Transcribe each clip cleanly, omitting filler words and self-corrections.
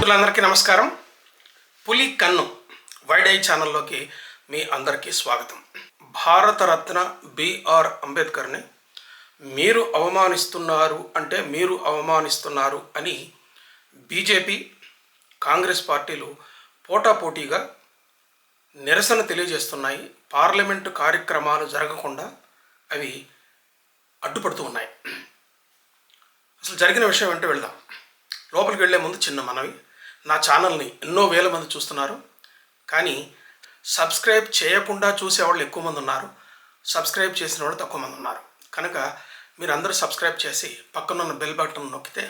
మిత్రులందరికీ నమస్కారం. పులి కన్ను వైడ్ ఐ ఛానల్లోకి మీ అందరికీ స్వాగతం. భారతరత్న బిఆర్ అంబేద్కర్ని మీరు అవమానిస్తున్నారు అని బీజేపీ, కాంగ్రెస్ పార్టీలు పోటాపోటీగా నిరసన తెలియజేస్తున్నాయి. పార్లమెంటు కార్యక్రమాలు జరగకుండా అవి అడ్డుపడుతూ ఉన్నాయి. అసలు జరిగిన విషయం అంటే వెళ్దాం. లోపలికి వెళ్లే ముందు చిన్న మనవి, నా ఛానల్ని ఎన్నో వేల మంది చూస్తున్నారు, కానీ సబ్స్క్రైబ్ చేయకుండా చూసేవాళ్ళు ఎక్కువ మంది ఉన్నారు, సబ్స్క్రైబ్ చేసిన వాళ్ళు తక్కువ మంది ఉన్నారు. కనుక మీరందరూ సబ్స్క్రైబ్ చేసి పక్కనున్న బెల్ బటన్ నొక్కితే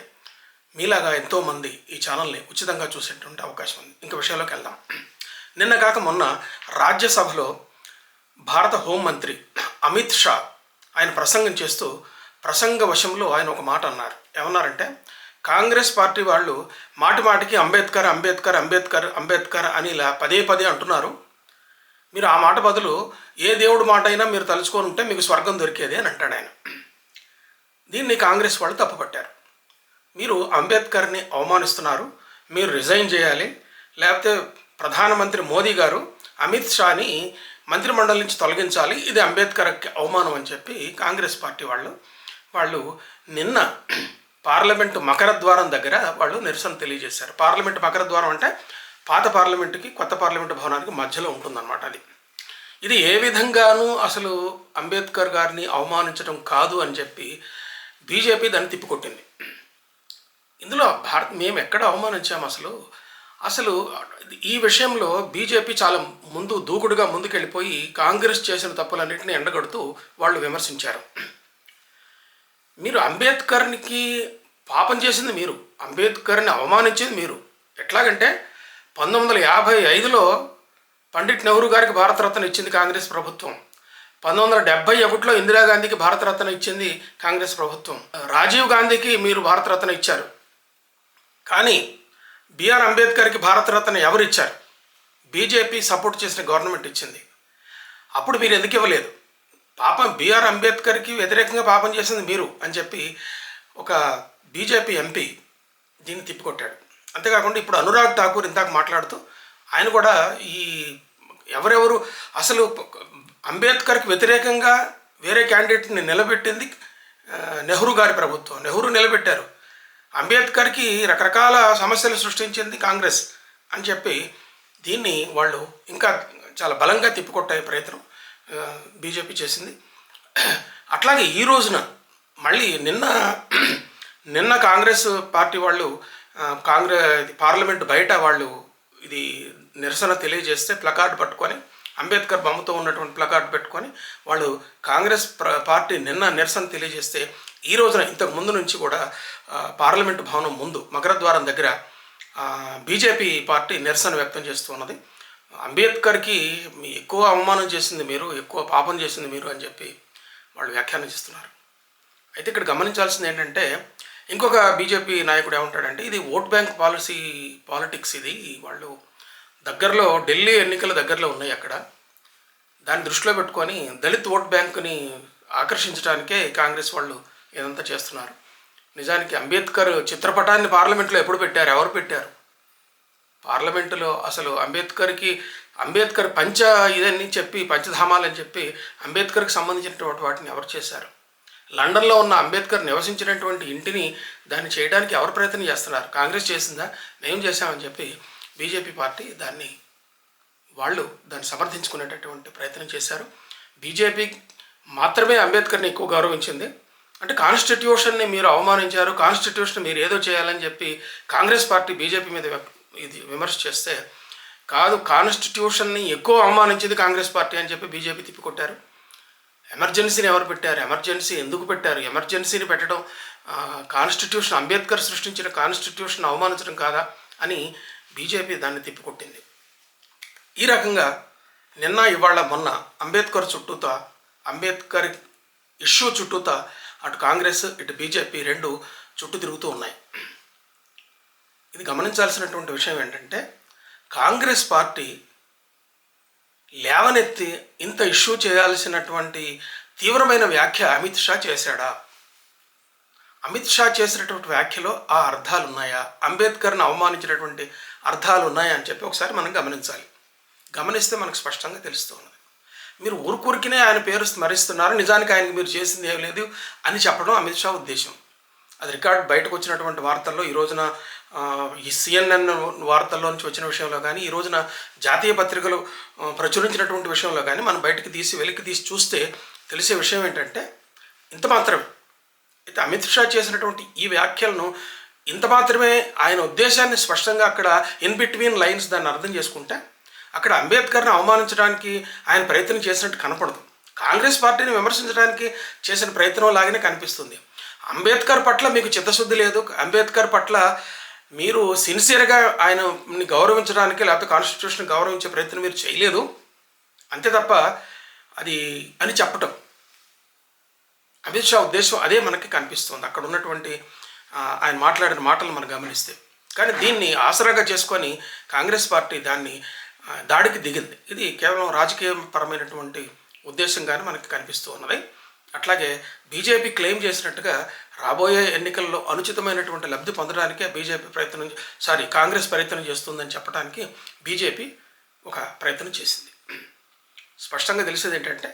మీలాగా ఎంతోమంది ఈ ఛానల్ని ఉచితంగా చూసేటువంటి అవకాశం ఉంది. ఇంక విషయంలోకి వెళ్దాం. నిన్న కాక మొన్న రాజ్యసభలో భారత హోంమంత్రి అమిత్ షా ఆయన ప్రసంగం చేస్తూ ప్రసంగ వశంలో ఆయన ఒక మాట అన్నారు. ఏమన్నారంటే, కాంగ్రెస్ పార్టీ వాళ్ళు మాటికి అంబేద్కర్ అంబేద్కర్ అంబేద్కర్ అంబేద్కర్ అని ఇలా పదే పదే అంటున్నారు. మీరు ఆ మాట బదులు ఏ దేవుడు మాట అయినా మీరు తలుచుకొని ఉంటే మీకు స్వర్గం దొరికేది అని అంటాడు ఆయన. దీన్ని కాంగ్రెస్ వాళ్ళు తప్పుపట్టారు. మీరు అంబేద్కర్ని అవమానిస్తున్నారు, మీరు రిజైన్ చేయాలి, లేకపోతే ప్రధానమంత్రి మోదీ గారు అమిత్ షాని మంత్రిమండలి నుంచి తొలగించాలి, ఇది అంబేద్కర్కి అవమానం అని చెప్పి కాంగ్రెస్ పార్టీ వాళ్ళు నిన్న పార్లమెంటు మకరద్వారం దగ్గర వాళ్ళు నిరసన తెలియజేశారు. పార్లమెంటు మకరద్వారం అంటే పాత పార్లమెంటుకి కొత్త పార్లమెంటు భవనానికి మధ్యలో ఉంటుందన్నమాట. ఇది ఏ విధంగానూ అసలు అంబేద్కర్ గారిని అవమానించడం కాదు అని చెప్పి బీజేపీ దాన్ని తిప్పికొట్టింది. ఇందులో మేము ఎక్కడ అవమానించాము? అసలు ఈ విషయంలో బీజేపీ చాలా దూకుడుగా ముందుకెళ్ళిపోయి కాంగ్రెస్ చేసిన తప్పులన్నింటినీ ఎండగడుతూ వాళ్ళు విమర్శించారు. మీరు అంబేద్కర్నికి పాపం చేసింది మీరు, అంబేద్కర్ని అవమానించేది మీరు. ఎట్లాగంటే 1955లో పండిట్ నెహ్రూ గారికి భారతరత్న ఇచ్చింది కాంగ్రెస్ ప్రభుత్వం, 1971లో ఇందిరాగాంధీకి భారతరత్న ఇచ్చింది కాంగ్రెస్ ప్రభుత్వం, రాజీవ్ గాంధీకి మీరు భారతరత్న ఇచ్చారు. కానీ బిఆర్ అంబేద్కర్కి భారతరత్న ఎవరు ఇచ్చారు? బీజేపీ సపోర్ట్ చేసిన గవర్నమెంట్ ఇచ్చింది. అప్పుడు మీరు ఎందుకు ఇవ్వలేదు? పాపం బిఆర్ అంబేద్కర్కి వ్యతిరేకంగా పాపం చేసింది మీరు అని చెప్పి ఒక బీజేపీ ఎంపీ దీన్ని తిప్పికొట్టాడు. అంతేకాకుండా ఇప్పుడు అనురాగ్ ఠాకూర్ ఇందాక మాట్లాడుతూ ఆయన కూడా ఈ ఎవరెవరు అసలు అంబేద్కర్కి వ్యతిరేకంగా వేరే క్యాండిడేట్ని నిలబెట్టింది నెహ్రూ గారి ప్రభుత్వం, నెహ్రూ నిలబెట్టారు, అంబేద్కర్కి రకరకాల సమస్యలు సృష్టించింది కాంగ్రెస్ అని చెప్పి దీన్ని వాళ్ళు ఇంకా చాలా బలంగా తిప్పికొట్టే ప్రయత్నం బీజేపీ చేసింది. అట్లాగే ఈ రోజున మళ్ళీ నిన్న కాంగ్రెస్ పార్టీ వాళ్ళు పార్లమెంట్ బయట వాళ్ళు ఇది నిరసన తెలియజేస్తే ప్లకార్డు పట్టుకొని, అంబేద్కర్ బొమ్మతో ఉన్నటువంటి ప్లకార్డు పెట్టుకొని వాళ్ళు కాంగ్రెస్ పార్టీ నిన్న నిరసన తెలియజేస్తే ఈ రోజున ఇంతకు ముందు నుంచి కూడా పార్లమెంటు భవనం ముందు మకరద్వారం దగ్గర బీజేపీ పార్టీ నిరసన వ్యక్తం చేస్తూ ఉన్నది. అంబేద్కర్కి ఎక్కువ అవమానం చేసింది మీరు, ఎక్కువ పాపం చేసింది మీరు అని చెప్పి వాళ్ళు వ్యాఖ్యానం చేస్తున్నారు. అయితే ఇక్కడ గమనించాల్సింది ఏంటంటే, ఇంకొక బీజేపీ నాయకుడు ఏమంటాడంటే, ఇది ఓట్ బ్యాంక్ పాలిటిక్స్, ఇది వాళ్ళు దగ్గరలో ఢిల్లీ ఎన్నికల దగ్గరలో ఉన్నాయి, అక్కడ దాన్ని దృష్టిలో పెట్టుకొని దళిత్ ఓట్ బ్యాంకుని ఆకర్షించడానికే కాంగ్రెస్ వాళ్ళు ఇదంతా చేస్తున్నారు. నిజానికి అంబేద్కర్ చిత్రపటాన్ని పార్లమెంట్లో ఎప్పుడు పెట్టారు? ఎవరు పెట్టారు? పార్లమెంటులో అసలు అంబేద్కర్ ఇదని చెప్పి పంచధామాలని చెప్పి అంబేద్కర్కి సంబంధించినటువంటి వాటిని ఎవరు చేశారు? లండన్లో ఉన్న అంబేద్కర్ నివసించినటువంటి ఇంటిని దాన్ని చేయడానికి ఎవరు ప్రయత్నం చేస్తున్నారు? కాంగ్రెస్ చేసిందా? మేము చేశామని చెప్పి బీజేపీ పార్టీ దాన్ని సమర్థించుకునేటటువంటి ప్రయత్నం చేశారు. బీజేపీ మాత్రమే అంబేద్కర్ని ఎక్కువ గౌరవించింది. అంటే కాన్స్టిట్యూషన్ని మీరు అవమానించారు, కాన్స్టిట్యూషన్ మీరు ఏదో చేయాలని చెప్పి కాంగ్రెస్ పార్టీ బీజేపీ మీద ఇది విమర్శ చేస్తే, కాదు కాన్స్టిట్యూషన్ని ఎక్కువ అవమానించింది కాంగ్రెస్ పార్టీ అని చెప్పి బీజేపీ తిప్పికొట్టారు. ఎమర్జెన్సీని ఎవరు పెట్టారు? ఎమర్జెన్సీ ఎందుకు పెట్టారు? ఎమర్జెన్సీని పెట్టడం కాన్స్టిట్యూషన్, అంబేద్కర్ సృష్టించిన కాన్స్టిట్యూషన్ అవమానించడం కాదా అని బీజేపీ దాన్ని తిప్పికొట్టింది. ఈ రకంగా నిన్న ఇవాళ మొన్న అంబేద్కర్ ఇష్యూ చుట్టూతా అటు కాంగ్రెస్ ఇటు బీజేపీ రెండు చుట్టూ తిరుగుతూ ఉన్నాయి. ఇది గమనించాల్సినటువంటి విషయం ఏంటంటే, కాంగ్రెస్ పార్టీ లేవనెత్తి ఇంత ఇష్యూ చేయాల్సినటువంటి తీవ్రమైన వ్యాఖ్య అమిత్ షా చేశాడా? అమిత్ షా చేసినటువంటి వ్యాఖ్యలో ఆ అర్థాలు ఉన్నాయా, అంబేద్కర్ని అవమానించినటువంటి అర్థాలు ఉన్నాయా అని చెప్పి ఒకసారి మనం గమనించాలి. గమనిస్తే మనకు స్పష్టంగా తెలుస్తూ ఉన్నది. మీరు ఊరికూరికినే ఆయన పేరు స్మరిస్తున్నారు, నిజానికి ఆయనకు మీరు చేసింది ఏం లేదు అని చెప్పడం అమిత్ షా ఉద్దేశం. అది రికార్డ్ బయటకు వచ్చినటువంటి వార్తల్లో ఈ రోజున ఈ CNN వార్తల్లో నుంచి వచ్చిన విషయంలో కానీ, ఈ రోజున జాతీయ పత్రికలు ప్రచురించినటువంటి విషయంలో కానీ మనం బయటకు వెలికి తీసి చూస్తే తెలిసే విషయం ఏంటంటే ఇంత మాత్రమే. అయితే అమిత్ షా చేసినటువంటి ఈ వ్యాఖ్యలను ఇంత మాత్రమే ఆయన ఉద్దేశాన్ని స్పష్టంగా అక్కడ ఇన్ బిట్వీన్ లైన్స్ దాన్ని అర్థం చేసుకుంటే అక్కడ అంబేద్కర్ని అవమానించడానికి ఆయన ప్రయత్నం చేసినట్టు కనపడదు. కాంగ్రెస్ పార్టీని విమర్శించడానికి చేసిన ప్రయత్నం లాగానే కనిపిస్తుంది. అంబేద్కర్ పట్ల మీకు చిత్తశుద్ధి లేదు, అంబేద్కర్ పట్ల మీరు సిన్సియర్గా ఆయనని గౌరవించడానికి లేకపోతే కాన్స్టిట్యూషన్ గౌరవించే ప్రయత్నం మీరు చేయలేదు, అంతే తప్ప అది అని చెప్పటం అమిత్ షా ఉద్దేశం అదే మనకి కనిపిస్తుంది అక్కడ ఉన్నటువంటి ఆయన మాట్లాడిన మాటలు మనం గమనిస్తే. కానీ దీన్ని ఆసరాగా చేసుకొని కాంగ్రెస్ పార్టీ దాన్ని దాడికి దిగింది. ఇది కేవలం రాజకీయపరమైనటువంటి ఉద్దేశంగానే మనకి కనిపిస్తూ ఉన్నది. అట్లాగే బీజేపీ క్లెయిమ్ చేసినట్టుగా రాబోయే ఎన్నికల్లో అనుచితమైనటువంటి లబ్ధి పొందడానికే కాంగ్రెస్ ప్రయత్నం చేస్తుందని చెప్పడానికి బీజేపీ ఒక ప్రయత్నం చేసింది. స్పష్టంగా తెలిసేది ఏంటంటే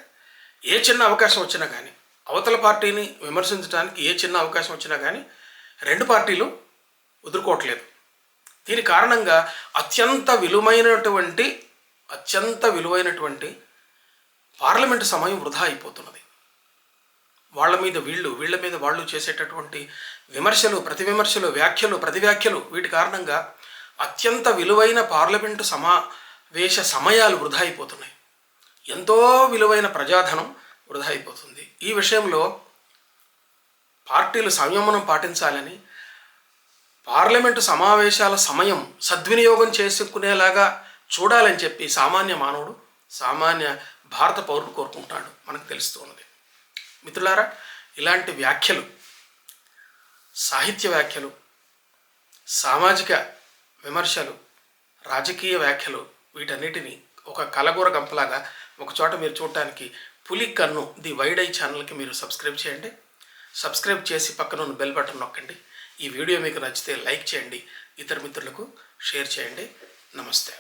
ఏ చిన్న అవకాశం వచ్చినా కానీ, అవతల పార్టీని విమర్శించడానికి ఏ చిన్న అవకాశం వచ్చినా కానీ రెండు పార్టీలు వదులుకోవట్లేదు. దీని కారణంగా అత్యంత విలువైనటువంటి పార్లమెంటు సమయం వృధా అయిపోతున్నది. వాళ్ళ మీద వాళ్ళు చేసేటటువంటి విమర్శలు, ప్రతి వ్యాఖ్యలు వీటి కారణంగా అత్యంత విలువైన పార్లమెంటు సమావేశ సమయాలు వృధా అయిపోతున్నాయి. ఎంతో విలువైన ప్రజాధనం వృధా అయిపోతుంది. ఈ విషయంలో పార్టీలు సంయమనం పాటించాలని, పార్లమెంటు సమావేశాల సమయం సద్వినియోగం చేసుకునేలాగా చూడాలని చెప్పి సామాన్య భారత పౌరుడు కోరుకుంటాడు, మనకు తెలుస్తూ ఉన్నది. మిత్రులారా, ఇలాంటి వ్యాఖ్యలు, సాహిత్య వ్యాఖ్యలు, సామాజిక విమర్శలు, రాజకీయ వ్యాఖ్యలు వీటన్నిటినీ ఒక కలగూర గంపలాగా ఒక చోట మీరు చూడటానికి పులి కన్ను ది వైడ్ ఐ ఛానల్కి మీరు సబ్స్క్రైబ్ చేయండి. సబ్స్క్రైబ్ చేసి పక్కన ఉన్న బెల్ బటన్ నొక్కండి. ఈ వీడియో మీకు నచ్చితే లైక్ చేయండి, ఇతర మిత్రులకు షేర్ చేయండి. నమస్తే.